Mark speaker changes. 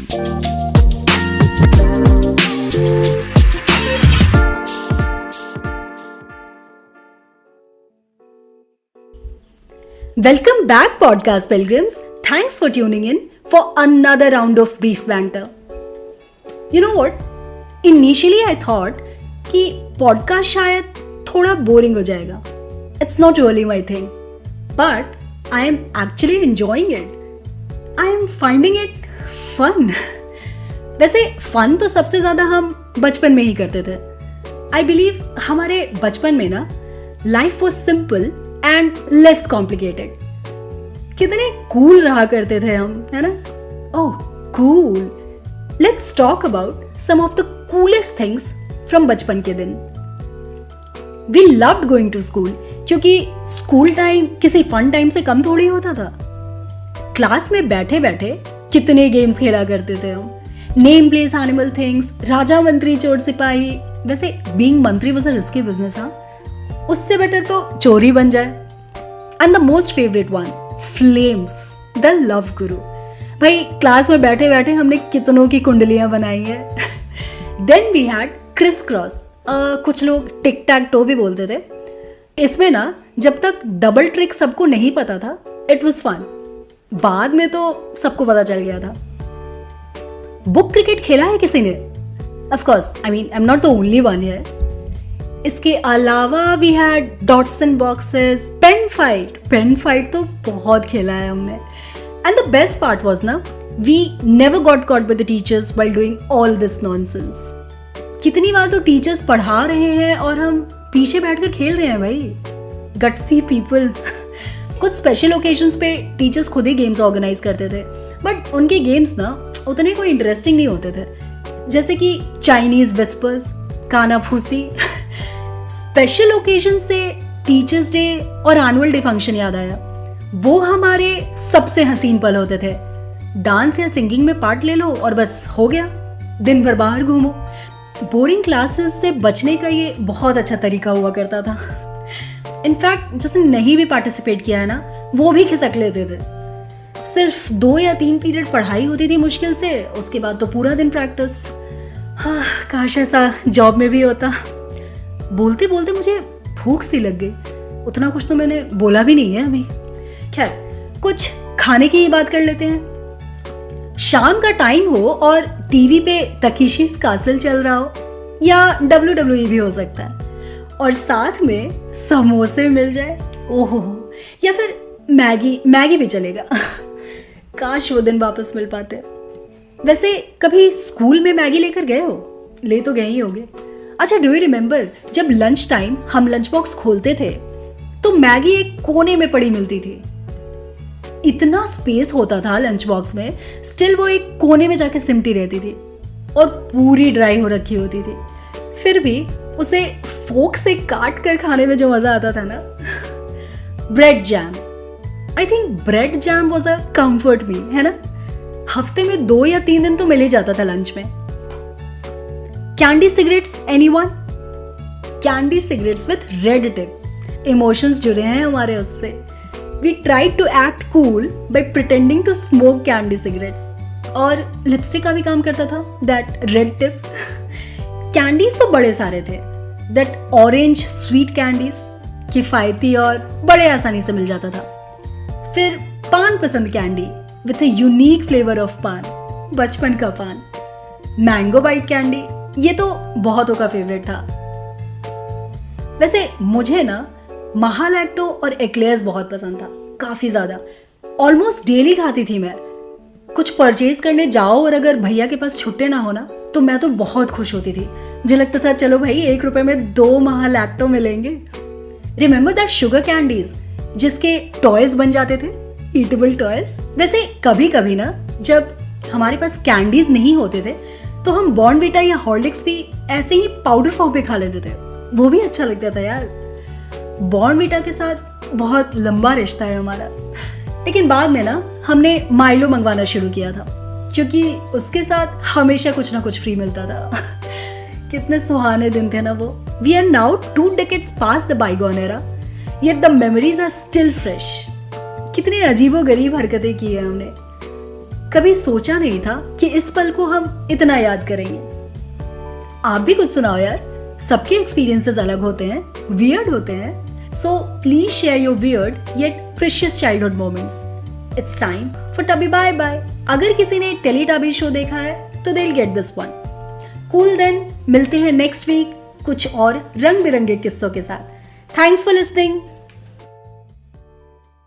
Speaker 1: Welcome back, podcast pilgrims. Thanks for tuning in for another round of brief banter. You know what? Initially I thought कि podcast शायद थोड़ा boring हो जाएगा. It's not really my thing. But I am actually enjoying it. I am finding it fun. वैसे fun तो सबसे ज़्यादा हम बचपन में ही करते थे. I believe हमारे बचपन में ना life was simple and less complicated. कितने cool रहा करते थे हम, है ना? Oh, cool. Let's talk about some of the coolest things from बचपन के दिन. We loved going to school क्योंकि स्कूल टाइम किसी फन टाइम से कम थोड़ी होता था. क्लास में बैठे बैठे कितने गेम्स खेला करते थे हम. नेम प्लेस एनिमल थिंग्स, राजा मंत्री चोर सिपाही. वैसे बीइंग मंत्री वाज अ रिस्की बिजनेस. हाँ, उससे बेटर तो चोरी बन जाए. And the most favourite one, flames, the love गुरु. भाई क्लास में बैठे बैठे हमने कितनों की कुंडलियां बनाई है. Then we had criss cross, कुछ लोग टिक टैक टो भी बोलते थे. इसमें ना जब तक डबल ट्रिक सबको नहीं पता था, इट वाज फन. बाद में तो सबको पता चल गया था. बुक क्रिकेट खेला है किसी ने? Of course, I mean I am not the only one here. इसके अलावा we had dots and boxes, pen fight तो बहुत खेला है हमने. And the best part was ना, we never got caught with the teachers while doing all this nonsense. कितनी बार तो टीचर्स पढ़ा रहे हैं और हम पीछे बैठकर खेल रहे हैं. भाई गट्सी पीपल. कुछ स्पेशल ओकेजन्स पे टीचर्स खुद ही गेम्स ऑर्गेनाइज करते थे, बट उनके गेम्स ना उतने कोई इंटरेस्टिंग नहीं होते थे. जैसे कि चाइनीज विस्पर्स, काना फूसी. स्पेशल ओकेजन से टीचर्स डे और एनुअल डे फंक्शन याद आया. वो हमारे सबसे हसीन पल होते थे. डांस या सिंगिंग में पार्ट ले लो और बस हो गया, दिन भर बाहर घूमो. बोरिंग क्लासेस से बचने का ये बहुत अच्छा तरीका हुआ करता था. इनफैक्ट जिसने नहीं भी पार्टिसिपेट किया है ना, वो भी खिसक लेते थे. सिर्फ 2 या 3 पीरियड पढ़ाई होती थी मुश्किल से, उसके बाद तो पूरा दिन प्रैक्टिस. हाँ, काश ऐसा जॉब में भी होता. बोलते बोलते मुझे भूख सी लग गई. उतना कुछ तो मैंने बोला भी नहीं है अभी. खैर, कुछ खाने की ही बात कर लेते हैं. शाम का टाइम हो और टीवी पे तकीशीस कासल चल रहा हो, या WWE भी हो सकता है, और साथ में समोसे मिल जाए. ओहो, या फिर मैगी भी चलेगा. काश वो दिन वापस मिल पाते. वैसे कभी स्कूल में मैगी लेकर गए हो? ले तो गए ही होगे. अच्छा, डू यू रिमेंबर जब लंच टाइम हम लंच बॉक्स खोलते थे तो मैगी एक कोने में पड़ी मिलती थी. इतना स्पेस होता था लंच बॉक्स में, स्टिल वो एक कोने में जाके सिमटी रहती थी और पूरी ड्राई हो रखी होती थी. फिर भी उसे फोक से काट कर खाने में जो मजा आता था ना. Bread jam. I think bread jam was a comfort meal, है ना? हफ्ते में 2 या 3 दिन तो मिल ही जाता था लंच में. Candy cigarettes, anyone? Candy cigarettes with red tip. Emotions जुड़े हैं हमारे उससे. We tried to act cool by pretending to smoke candy cigarettes. और लिपस्टिक का भी काम करता था दैट रेड टिप. कैंडीज तो बड़े सारे थे. दैट ऑरेंज स्वीट कैंडीज किफायती और बड़े आसानी से मिल जाता था. फिर पान पसंद candy with a unique flavour of पान, बचपन का पान. मैंगो बाइट कैंडी, ये तो बहुतों का फेवरेट था. वैसे मुझे ना महालैक्टो और एक्लेयर्स बहुत पसंद था, काफ़ी ज़्यादा. ऑलमोस्ट डेली खाती थी मैं. कुछ परचेज करने जाओ और अगर भैया के पास छुट्टे ना हो ना, तो मैं तो बहुत खुश होती थी. मुझे लगता था चलो भाई 1 रुपए में 2 महालैक्टो मिलेंगे. रिमेंबर दैट शुगर कैंडीज जिसके टॉयज बन जाते थे, ईटेबल टॉयज. वैसे कभी कभी ना जब हमारे पास कैंडीज नहीं होते थे तो हम बॉर्नविटा या हॉर्लिक्स भी ऐसे ही पाउडर फॉर्म पे खा लेते थे. वो भी अच्छा लगता था यार. बॉर्नविटा के साथ बहुत लंबा रिश्ता है हमारा. लेकिन बाद में ना हमने माइलो मंगवाना शुरू किया था, क्योंकि उसके साथ हमेशा कुछ ना कुछ फ्री मिलता था. कितने सुहाने दिन थे ना वो. We are now 2 decades past the bygone era, yet the memories are still fresh. कितनी अजीबो गरीब हरकतें की है हमने. कभी सोचा नहीं था कि इस पल को हम इतना याद करेंगे। आप भी कुछ सुनाओ यार, सबके एक्सपीरियंसेस अलग होते हैं, वियर्ड होते हैं। So please share your weird yet precious childhood moments. It's time for tubby bye bye. अगर किसी ने टेलीटबी शो देखा है तो they will get this one. Cool then, मिलते हैं नेक्स्ट वीक कुछ और रंग बिरंगे किस्सों के साथ। Thanks for listening.